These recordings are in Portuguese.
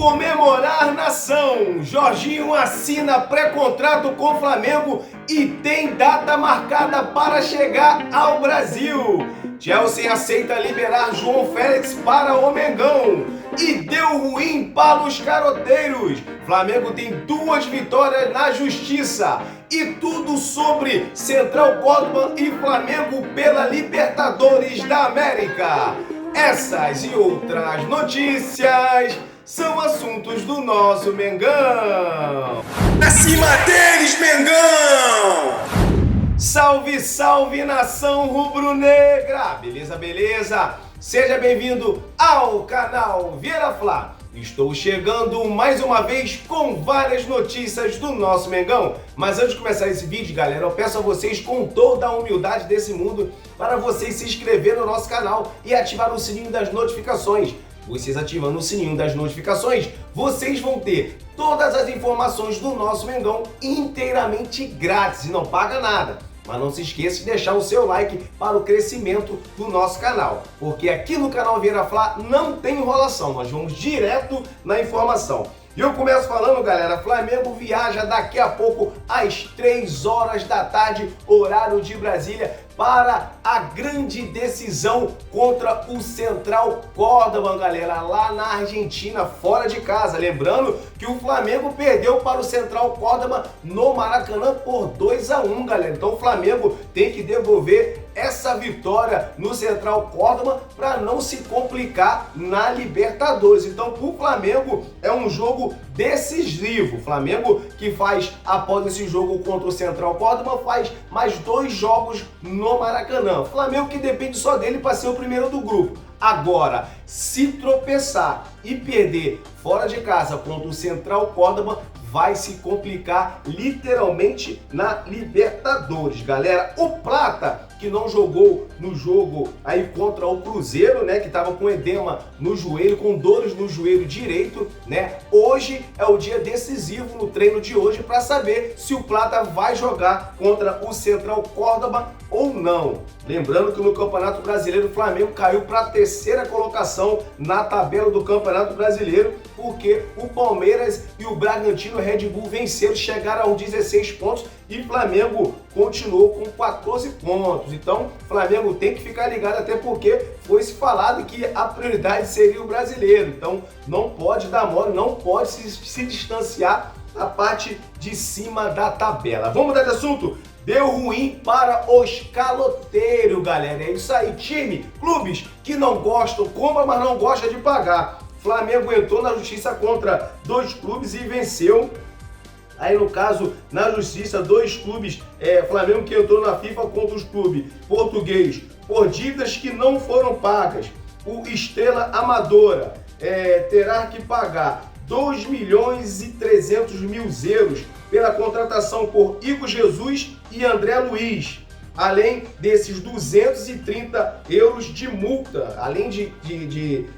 comemorar nação. Jorginho assina pré-contrato com o Flamengo e tem data marcada para chegar ao Brasil. Chelsea aceita liberar João Félix para o Mengão e deu ruim para os caroteiros. Flamengo tem 2 vitórias na justiça e tudo sobre Central Córdoba e Flamengo pela Libertadores da América. Essas e outras notícias são assuntos do nosso Mengão. Pra cima deles, Mengão! Salve, salve, nação rubro-negra! Beleza, beleza? Seja bem-vindo ao canal Vieira Fla. Estou chegando mais uma vez com várias notícias do nosso Mengão. Mas antes de começar esse vídeo, galera, eu peço a vocês com toda a humildade desse mundo para vocês se inscreverem no nosso canal e ativar o sininho das notificações. Vocês ativando o sininho das notificações, vocês vão ter todas as informações do nosso Mengão inteiramente grátis e não paga nada. Mas não se esqueça de deixar o seu like para o crescimento do nosso canal, porque aqui no canal Vieira Fla não tem enrolação, nós vamos direto na informação. E eu começo falando, galera, Flamengo viaja daqui a pouco às 3 horas da tarde, horário de Brasília, para a grande decisão contra o Central Córdoba, galera, lá na Argentina, fora de casa. Lembrando que o Flamengo perdeu para o Central Córdoba no Maracanã por 2-1, galera. Então o Flamengo tem que devolver essa vitória no Central Córdoba para não se complicar na Libertadores. Então, para o Flamengo é um jogo decisivo. O Flamengo que faz, após esse jogo contra o Central Córdoba, faz mais 2 jogos no Maracanã. O Flamengo que depende só dele para ser o primeiro do grupo. Agora, se tropeçar e perder fora de casa contra o Central Córdoba, vai se complicar literalmente na Libertadores, galera. O Plata, que não jogou no jogo aí contra o Cruzeiro, né, que estava com edema no joelho, com dores no joelho direito, né, hoje é o dia decisivo no treino de hoje para saber se o Plata vai jogar contra o Central Córdoba ou não. Lembrando que no Campeonato Brasileiro o Flamengo caiu para a 3ª colocação na tabela do Campeonato Brasileiro, porque o Palmeiras e o Bragantino Red Bull venceram, chegaram aos 16 pontos e o Flamengo continuou com 14 pontos. Então, o Flamengo tem que ficar ligado, até porque foi-se falado que a prioridade seria o brasileiro. Então, não pode dar mole, não pode se distanciar da parte de cima da tabela. Vamos mudar de assunto? Deu ruim para os caloteiros, galera. É isso aí, time, clubes que não gostam, compram, mas não gostam de pagar. Flamengo entrou na justiça contra 2 clubes e venceu. Aí, no caso, na justiça, 2 clubes, Flamengo que entrou na FIFA contra os clubes portugueses por dívidas que não foram pagas. O Estrela Amadora terá que pagar 2.300.000 euros pela contratação por Igor Jesus e André Luiz. Além desses 230 euros de multa, além de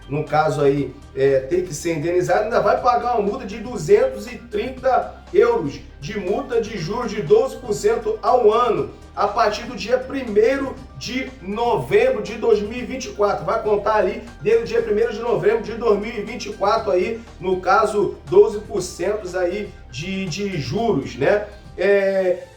no caso aí, ter que ser indenizado, ainda vai pagar uma multa de 230 euros de multa de juros de 12% ao ano, a partir do dia 1º de novembro de 2024. Vai contar ali desde o dia 1º de novembro de 2024, aí, no caso, 12% aí de juros, né?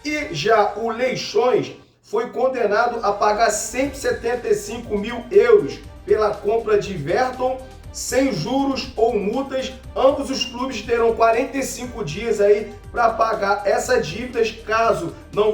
E já o Leixões foi condenado a pagar 175.000 euros pela compra de Verton, sem juros ou multas. Ambos os clubes terão 45 dias aí para pagar essas dívidas. Caso não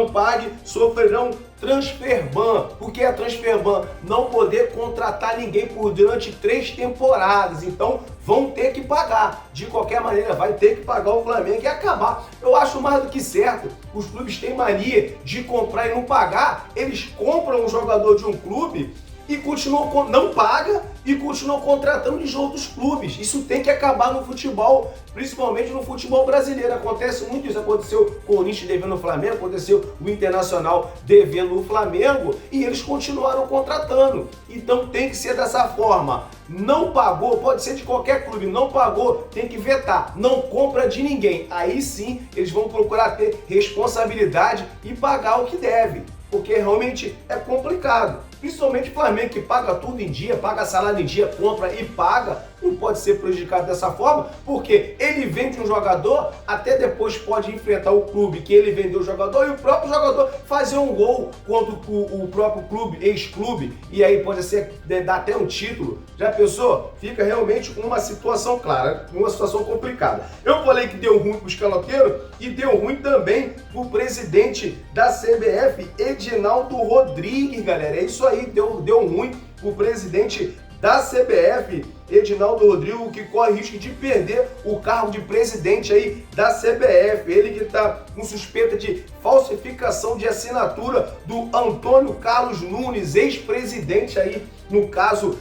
pague, sofrerão transfer ban. O que é transfer ban? Não poder contratar ninguém durante 3 temporadas. Então vão ter que pagar. De qualquer maneira, vai ter que pagar o Flamengo e acabar. Eu acho mais do que certo. Os clubes têm mania de comprar e não pagar. Eles compram um jogador de um clube e continuam, não paga e continuam contratando de outros clubes. Isso tem que acabar no futebol, principalmente no futebol brasileiro. Acontece muito isso. Aconteceu com o Corinthians devendo o Flamengo, aconteceu o Internacional devendo o Flamengo e eles continuaram contratando. Então tem que ser dessa forma. Não pagou, pode ser de qualquer clube, não pagou, tem que vetar. Não compra de ninguém. Aí sim eles vão procurar ter responsabilidade e pagar o que deve, porque realmente é complicado. Principalmente o Flamengo, que paga tudo em dia, paga salário em dia, compra e paga, não pode ser prejudicado dessa forma, porque ele vende um jogador, até depois pode enfrentar o clube que ele vendeu o jogador e o próprio jogador fazer um gol contra o próprio clube, ex-clube, e aí pode ser, dar até um título. Já pensou? Fica realmente uma situação clara, uma situação complicada. Eu falei que deu ruim para os caloteiros e deu ruim também para o presidente da CBF, Edinaldo Rodrigues, galera. É isso aí, deu ruim para o presidente da CBF, Edinaldo Rodrigues, que corre risco de perder o cargo de presidente aí da CBF. Ele que está com suspeita de falsificação de assinatura do Antônio Carlos Nunes, ex-presidente aí, no caso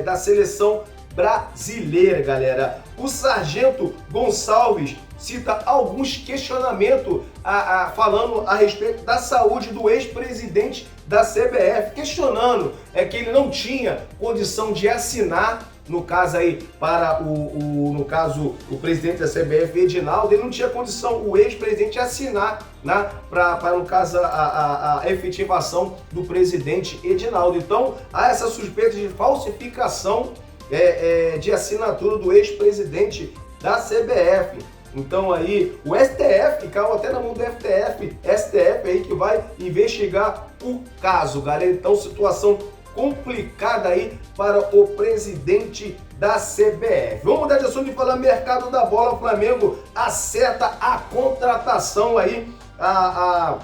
da seleção brasileira, galera. O sargento Gonçalves cita alguns questionamentos falando a respeito da saúde do ex-presidente da CBF, questionando que ele não tinha condição de assinar, no caso aí, para no caso, o presidente da CBF, Edinaldo, ele não tinha condição, o ex-presidente, assinar, né, para, no caso, a efetivação do presidente Edinaldo. Então, há essa suspeita de falsificação de assinatura do ex-presidente da CBF. Então aí o STF, caiu até na mão do STF aí que vai investigar o caso, galera. Então situação complicada aí para o presidente da CBF. Vamos mudar de assunto e falar mercado da bola. O Flamengo acerta a contratação aí, a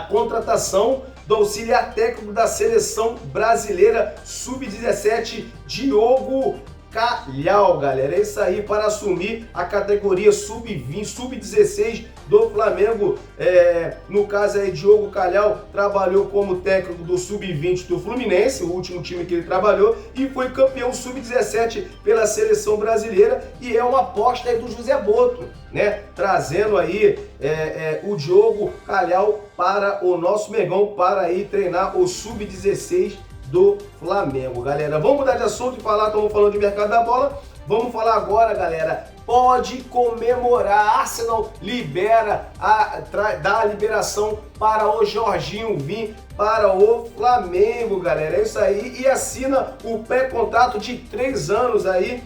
contratação do auxiliar técnico da seleção brasileira sub-17, Diogo Calhau, galera. É isso aí, para assumir a categoria sub-20, sub-16 do Flamengo. No caso aí, Diogo Calhau trabalhou como técnico do sub-20 do Fluminense, o último time que ele trabalhou, e foi campeão sub-17 pela seleção brasileira, e é uma aposta aí do José Boto, né? Trazendo aí o Diogo Calhau para o nosso Mengão, para aí treinar o sub-16 do Flamengo, galera. Vamos mudar de assunto e falar, estamos falando de mercado da bola. Vamos falar agora, galera. Pode comemorar. Arsenal libera, dá a liberação para o Jorginho vir para o Flamengo, galera. É isso aí. E assina o pré-contrato de 3 anos aí.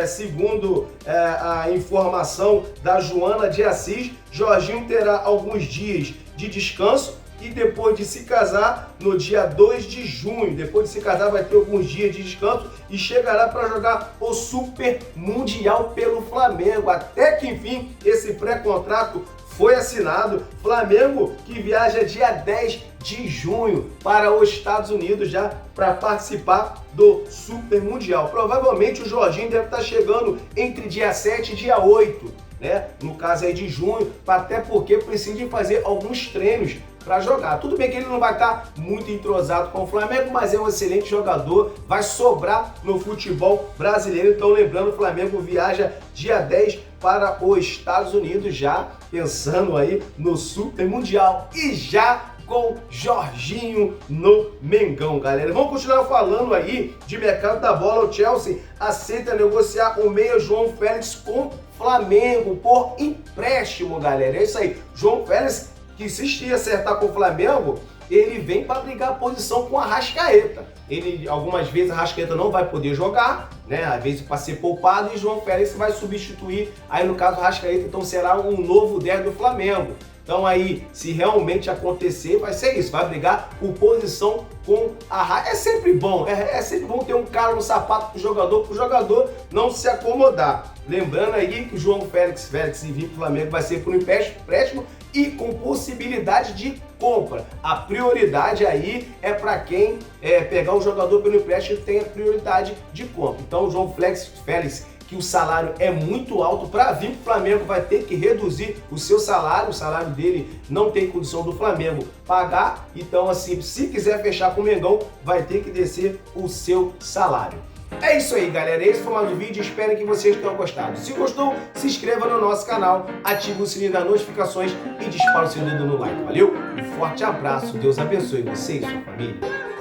Segundo a informação da Joana de Assis, Jorginho terá alguns dias de descanso e depois de se casar, no dia 2 de junho, depois de se casar vai ter alguns dias de descanso e chegará para jogar o Super Mundial pelo Flamengo. Até que enfim esse pré-contrato foi assinado. Flamengo que viaja dia 10 de junho para os Estados Unidos já para participar do Super Mundial. Provavelmente o Jorginho deve estar chegando entre dia 7 e dia 8, né? No caso aí de junho, até porque precisa de fazer alguns treinos para jogar. Tudo bem que ele não vai estar muito entrosado com o Flamengo, mas é um excelente jogador, vai sobrar no futebol brasileiro. Então lembrando, o Flamengo viaja dia 10 para os Estados Unidos, já pensando aí no Super Mundial e já com Jorginho no Mengão, galera. Vamos continuar falando aí de mercado da bola. O Chelsea aceita negociar o meia João Félix com Flamengo por empréstimo, galera. É isso aí. João Félix, que se acertar com o Flamengo, ele vem para brigar a posição com a Arrascaeta. Ele, algumas vezes, a Arrascaeta não vai poder jogar, né? Às vezes para ser poupado, e João Félix vai substituir, aí no caso, a Arrascaeta, então será um novo 10 do Flamengo. Então aí, se realmente acontecer, vai ser isso, vai brigar por posição com a Arrascaeta. É sempre bom, é sempre bom ter um cara no sapato pro jogador não se acomodar. Lembrando aí que o João Félix e vir pro Flamengo vai ser por empréstimo e com possibilidade de compra. A prioridade aí é para quem pegar o jogador pelo empréstimo tem a prioridade de compra. Então o João Félix, que o salário é muito alto, para vir para o Flamengo vai ter que reduzir o seu salário, o salário dele não tem condição do Flamengo pagar, então assim, se quiser fechar com o Mengão, vai ter que descer o seu salário. É isso aí, galera, esse foi mais um vídeo, espero que vocês tenham gostado. Se gostou, se inscreva no nosso canal, ative o sininho das notificações e dispara o seu dedo no like, valeu? Um forte abraço, Deus abençoe você e sua família.